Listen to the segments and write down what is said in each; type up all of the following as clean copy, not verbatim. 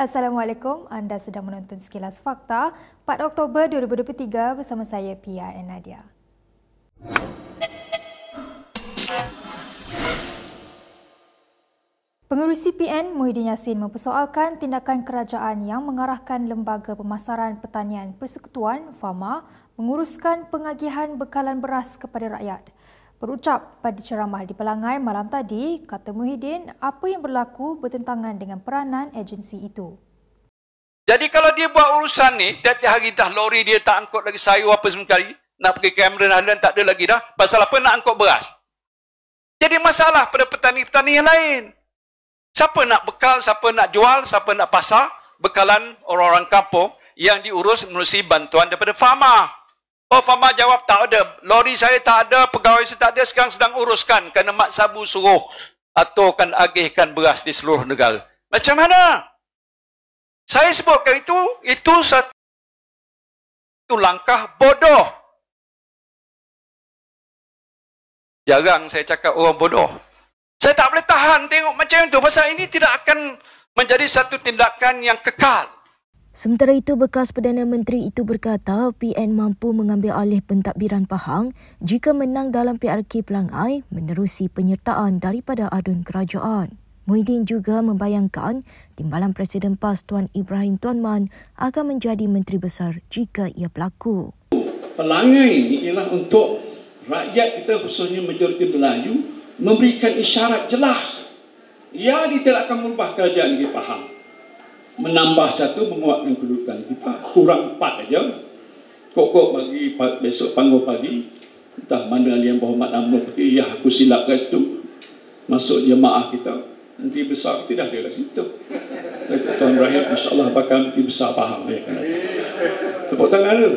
Assalamualaikum. Anda sedang menonton Sekilas Fakta 4 Oktober 2023 bersama saya Pia and Nadia. Pengerusi PN Muhyiddin Yassin mempersoalkan tindakan kerajaan yang mengarahkan Lembaga Pemasaran Pertanian Persekutuan (FAMA) menguruskan pengagihan bekalan beras kepada rakyat. Berucap pada ceramah di Pelangai malam tadi, kata Muhyiddin, apa yang berlaku bertentangan dengan peranan agensi itu. Jadi kalau dia buat urusan ni, tiap-tiap hari dah lori dia tak angkut lagi sayur apa sekali, nak pergi kamera dan tak ada lagi dah, pasal apa nak angkut beras. Jadi masalah pada petani-petani yang lain. Siapa nak bekal, siapa nak jual, siapa nak pasar, bekalan orang-orang kampung yang diurus melalui bantuan daripada FAMA. Oh, FAMA jawab tak ada. Lori saya tak ada, pegawai saya tak ada, sekarang sedang uruskan kerana Mak Sabu suruh aturkan agihkan beras di seluruh negara. Macam mana? Saya sebutkan itu satu langkah bodoh. Jarang saya cakap orang bodoh. Saya tak boleh tahan tengok macam itu. Pasal ini tidak akan menjadi satu tindakan yang kekal. Sementara itu, bekas Perdana Menteri itu berkata PN mampu mengambil alih pentadbiran Pahang jika menang dalam PRK Pelangai menerusi penyertaan daripada adun kerajaan. Muhyiddin juga membayangkan timbalan Presiden PAS Tuan Ibrahim Tuan Man akan menjadi Menteri Besar jika ia berlaku. Pelangai ini ialah untuk rakyat kita, khususnya majoriti Melayu, memberikan isyarat jelas. Ia tidak akan merubah kerajaan di Pahang. Menambah satu, menguatkan kedudukan kita. Kurang 4 aja. Kok bagi besok panggung pagi, entah mana yang berhormat UMNO pergi, ya aku silap kat situ. Masuk jemaah kita. Nanti besar kita dah ada kat situ. Saya kata Tuan Ibrahim, insyaAllah bakal nanti besar Pahang. Tepuk tangan tu.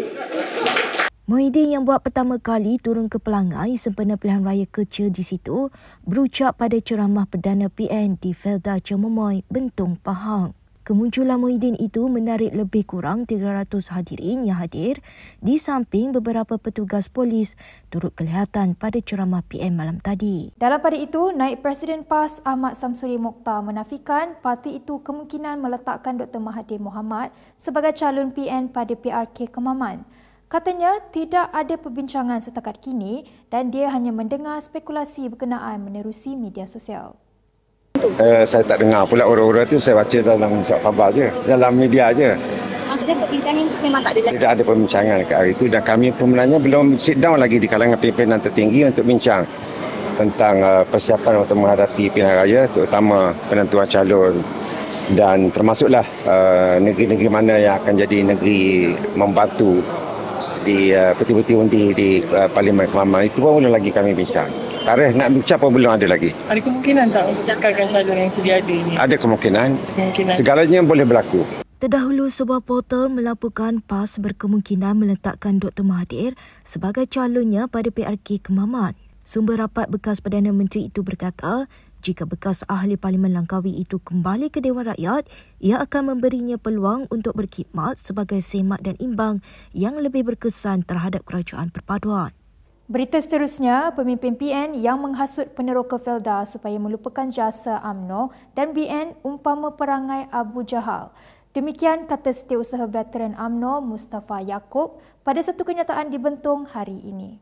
Muhyiddin yang buat pertama kali turun ke Pelangai sempena pilihan raya kecil di situ berucap pada ceramah Perdana PN di Felda Cemomoy, Bentong, Pahang. Kemunculan Muhyiddin itu menarik lebih kurang 300 hadirin yang hadir di samping beberapa petugas polis turut kelihatan pada ceramah PN malam tadi. Dalam pada itu, Naib Presiden PAS Ahmad Samsuri Mokhtar menafikan parti itu kemungkinan meletakkan Dr. Mahathir Mohamad sebagai calon PN pada PRK Kemaman. Katanya tidak ada perbincangan setakat kini dan dia hanya mendengar spekulasi berkenaan menerusi media sosial. Saya tak dengar pula orang-orang tu, saya baca dalam surat khabar je, dalam media je. Maksudnya perbincangan memang tak ada lagi? Tidak ada perbincangan ke hari itu dan kami sebenarnya belum sit down lagi di kalangan pimpinan tertinggi untuk bincang tentang persiapan untuk menghadapi pilihan raya, terutama penentuan calon dan termasuklah negeri-negeri mana yang akan jadi negeri membantu di peti-peti undi di Parlimen Kemaman. Itu pun belum lagi kami bincang. Tarikh nak bincang pun belum ada lagi. Ada kemungkinan tak bekalkan calon yang sedia ada ini? Ada kemungkinan. Segalanya boleh berlaku. Terdahulu, sebuah portal melaporkan PAS berkemungkinan meletakkan Dr. Mahathir sebagai calonnya pada PRK Kemaman. Sumber rapat bekas Perdana Menteri itu berkata, jika bekas ahli Parlimen Langkawi itu kembali ke Dewan Rakyat, ia akan memberinya peluang untuk berkhidmat sebagai semak dan imbang yang lebih berkesan terhadap kerajaan perpaduan. Berita seterusnya, pemimpin PN yang menghasut peneroka Felda supaya melupakan jasa UMNO dan BN umpama perangai Abu Jahal. Demikian kata Setiausaha Veteran UMNO Mustafa Yaakob pada satu kenyataan di Bentong hari ini.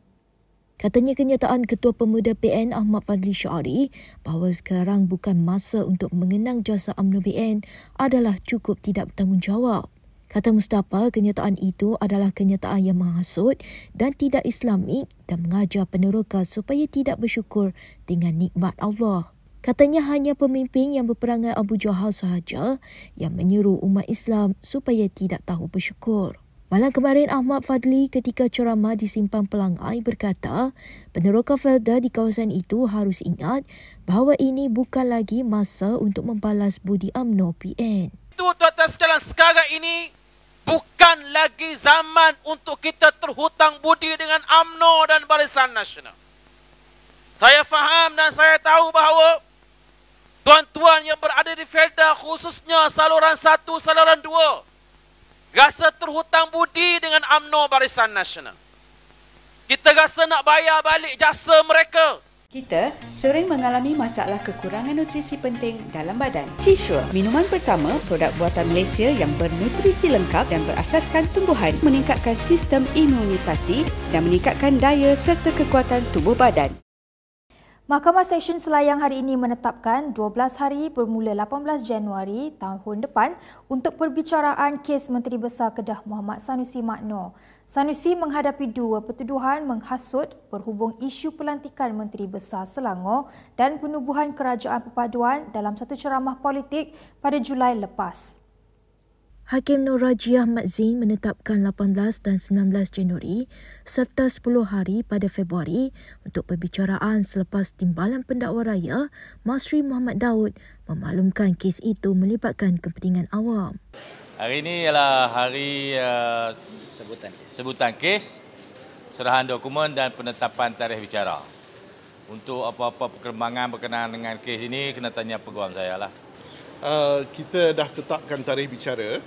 Katanya kenyataan Ketua Pemuda PN Ahmad Fadli Syari bahawa sekarang bukan masa untuk mengenang jasa UMNO BN adalah cukup tidak bertanggungjawab. Kata Mustafa, kenyataan itu adalah kenyataan yang menghasut dan tidak Islamik dan mengajar peneroka supaya tidak bersyukur dengan nikmat Allah. Katanya hanya pemimpin yang berperangai Abu Jahal sahaja yang menyuruh umat Islam supaya tidak tahu bersyukur. Malam kemarin, Ahmad Fadli ketika ceramah di Simpang Pelangai berkata, peneroka Felda di kawasan itu harus ingat bahawa ini bukan lagi masa untuk membalas budi UMNO PN. Itu tuan-tuan sekalian, sekarang ini bukan lagi zaman untuk kita terhutang budi dengan UMNO dan Barisan Nasional. Saya faham dan saya tahu bahawa tuan-tuan yang berada di Felda, khususnya saluran 1, saluran 2, rasa terhutang budi dengan UMNO Barisan Nasional. Kita rasa nak bayar balik jasa mereka. Kita sering mengalami masalah kekurangan nutrisi penting dalam badan. Chisure, minuman pertama produk buatan Malaysia yang bernutrisi lengkap dan berasaskan tumbuhan, meningkatkan sistem imunisasi dan meningkatkan daya serta kekuatan tubuh badan. Mahkamah Seksyen Selayang hari ini menetapkan 12 hari bermula 18 Januari tahun depan untuk perbicaraan kes Menteri Besar Kedah Muhammad Sanusi Makno. Sanusi menghadapi 2 pertuduhan menghasut berhubung isu pelantikan Menteri Besar Selangor dan penubuhan Kerajaan Perpaduan dalam satu ceramah politik pada Julai lepas. Hakim Nur Rajiah Ahmad Zain menetapkan 18 dan 19 Januari serta 10 hari pada Februari untuk perbicaraan selepas Timbalan Pendakwa Raya Masri Muhammad Daud memaklumkan kes itu melibatkan kepentingan awam. Hari ini ialah hari sebutan kes, serahan dokumen dan penetapan tarikh bicara. Untuk apa-apa perkembangan berkenaan dengan kes ini, kena tanya peguam saya lah. Kita dah tetapkan tarikh bicara,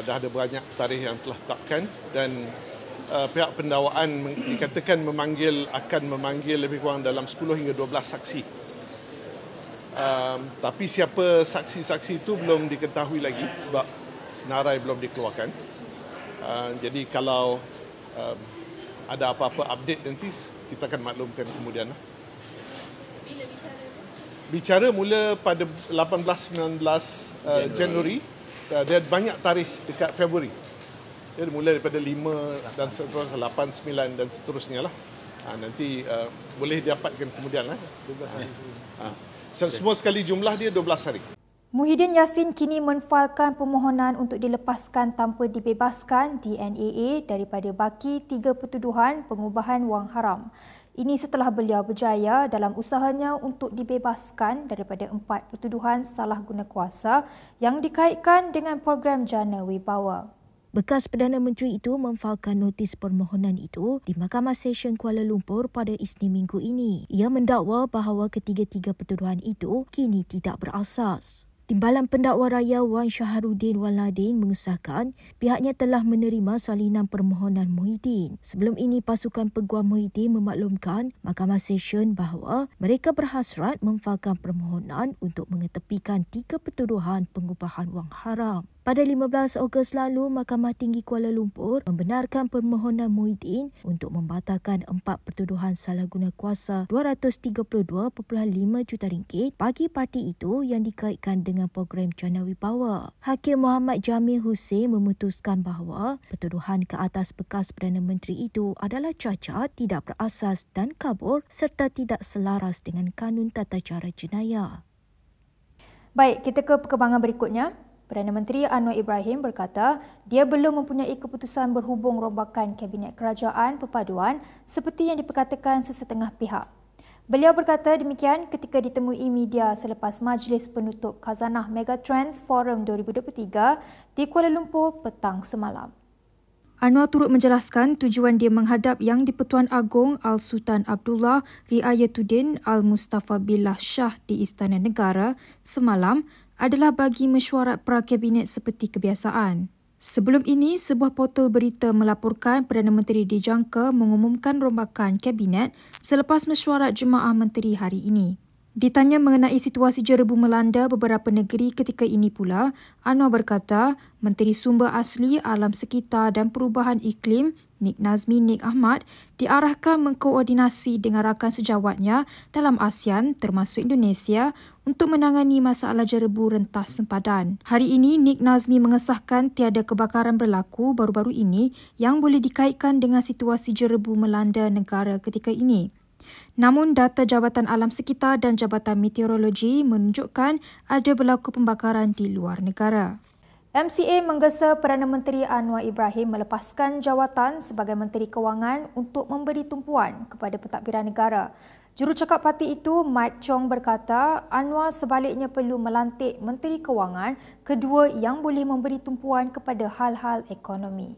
dah ada banyak tarikh yang telah tetapkan dan pihak pendakwaan dikatakan akan memanggil lebih kurang dalam 10 hingga 12 saksi. Tapi siapa saksi-saksi itu belum diketahui lagi sebab senarai belum dikeluarkan. Jadi kalau ada apa-apa update nanti kita akan maklumkan kemudian. Bicara mula pada 18-19 Januari. Dia banyak tarikh dekat Februari. Dia mula daripada 5 dan seterusnya, 8, 9 dan seterusnya lah. Nanti boleh didapatkan kemudian lah. Semua sekali jumlah dia 12 hari. Muhyiddin Yassin kini menfailkan permohonan untuk dilepaskan tanpa dibebaskan di NAA daripada baki 3 pertuduhan pengubahan wang haram. Ini setelah beliau berjaya dalam usahanya untuk dibebaskan daripada 4 pertuduhan salah guna kuasa yang dikaitkan dengan program Jana Wibawa. Bekas Perdana Menteri itu memfailkan notis permohonan itu di Mahkamah Seksyen Kuala Lumpur pada Isnin minggu ini. Ia mendakwa bahawa ketiga-tiga pertuduhan itu kini tidak berasas. Timbalan Pendakwa Raya Wan Shaharuddin Waladin mengesahkan pihaknya telah menerima salinan permohonan Muhyiddin. Sebelum ini, pasukan peguam Muhyiddin memaklumkan Mahkamah Seksyen bahawa mereka berhasrat memfailkan permohonan untuk mengetepikan 3 pertuduhan pengubahan wang haram. Pada 15 Ogos lalu, Mahkamah Tinggi Kuala Lumpur membenarkan permohonan Muhyiddin untuk membatalkan 4 pertuduhan salah guna kuasa RM232.5 juta bagi parti itu yang dikaitkan dengan program Jana Wibawa. Hakim Muhammad Jamil Hussein memutuskan bahawa pertuduhan ke atas bekas Perdana Menteri itu adalah cacat, tidak berasas dan kabur serta tidak selaras dengan Kanun Tata Cara Jenayah. Baik, kita ke perkembangan berikutnya. Perdana Menteri Anwar Ibrahim berkata dia belum mempunyai keputusan berhubung rombakan Kabinet Kerajaan Perpaduan seperti yang diperkatakan sesetengah pihak. Beliau berkata demikian ketika ditemui media selepas majlis penutup Khazanah Megatrends Forum 2023 di Kuala Lumpur petang semalam. Anwar turut menjelaskan tujuan dia menghadap Yang di-Pertuan Agong Al-Sultan Abdullah Riayatuddin Al-Mustafa Billah Shah di Istana Negara semalam adalah bagi mesyuarat pra-kabinet seperti kebiasaan. Sebelum ini, sebuah portal berita melaporkan Perdana Menteri dijangka mengumumkan rombakan kabinet selepas mesyuarat jemaah menteri hari ini. Ditanya mengenai situasi jerebu melanda beberapa negeri ketika ini pula, Anwar berkata Menteri Sumber Asli, Alam Sekitar dan Perubahan Iklim Nik Nazmi Nik Ahmad diarahkan mengkoordinasi dengan rakan sejawatnya dalam ASEAN termasuk Indonesia untuk menangani masalah jerebu rentas sempadan. Hari ini Nik Nazmi mengesahkan tiada kebakaran berlaku baru-baru ini yang boleh dikaitkan dengan situasi jerebu melanda negara ketika ini. Namun data Jabatan Alam Sekitar dan Jabatan Meteorologi menunjukkan ada berlaku pembakaran di luar negara. MCA menggesa Perdana Menteri Anwar Ibrahim melepaskan jawatan sebagai Menteri Kewangan untuk memberi tumpuan kepada pentadbiran negara. Jurucakap parti itu, Mike Chong berkata Anwar sebaliknya perlu melantik Menteri Kewangan kedua yang boleh memberi tumpuan kepada hal-hal ekonomi.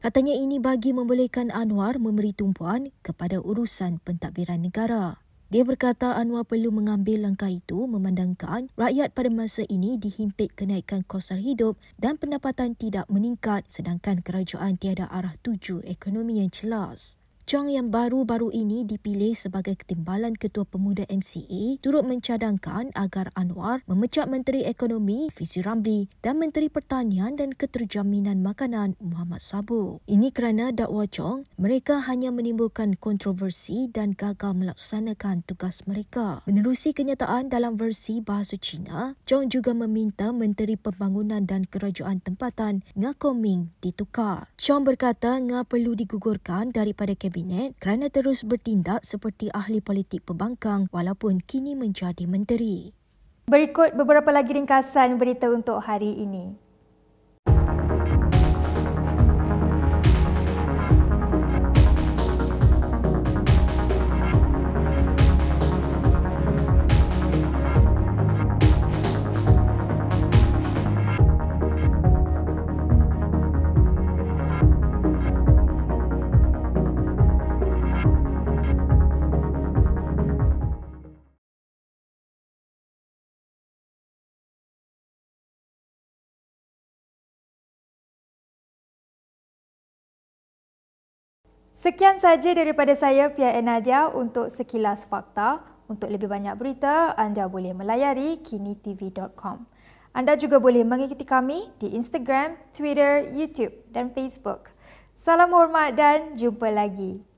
Katanya ini bagi membolehkan Anwar memberi tumpuan kepada urusan pentadbiran negara. Dia berkata Anwar perlu mengambil langkah itu memandangkan rakyat pada masa ini dihimpit kenaikan kos hidup dan pendapatan tidak meningkat sedangkan kerajaan tiada arah tuju ekonomi yang jelas. Chong yang baru-baru ini dipilih sebagai ketimbalan Ketua Pemuda MCA turut mencadangkan agar Anwar memecat Menteri Ekonomi Fizi Ramli dan Menteri Pertanian dan Keterjaminan Makanan Muhammad Sabu. Ini kerana dakwa Chong, mereka hanya menimbulkan kontroversi dan gagal melaksanakan tugas mereka. Menerusi kenyataan dalam versi bahasa Cina, Chong juga meminta Menteri Pembangunan dan Kerajaan Tempatan Nga Koming ditukar. Chong berkata Nga perlu digugurkan daripada kabinet kerana terus bertindak seperti ahli politik pembangkang walaupun kini menjadi menteri. Berikut beberapa lagi ringkasan berita untuk hari ini. Sekian saja daripada saya, Pia Nadia, untuk Sekilas Fakta. Untuk lebih banyak berita, anda boleh melayari kinitv.com. Anda juga boleh mengikuti kami di Instagram, Twitter, YouTube dan Facebook. Salam hormat dan jumpa lagi.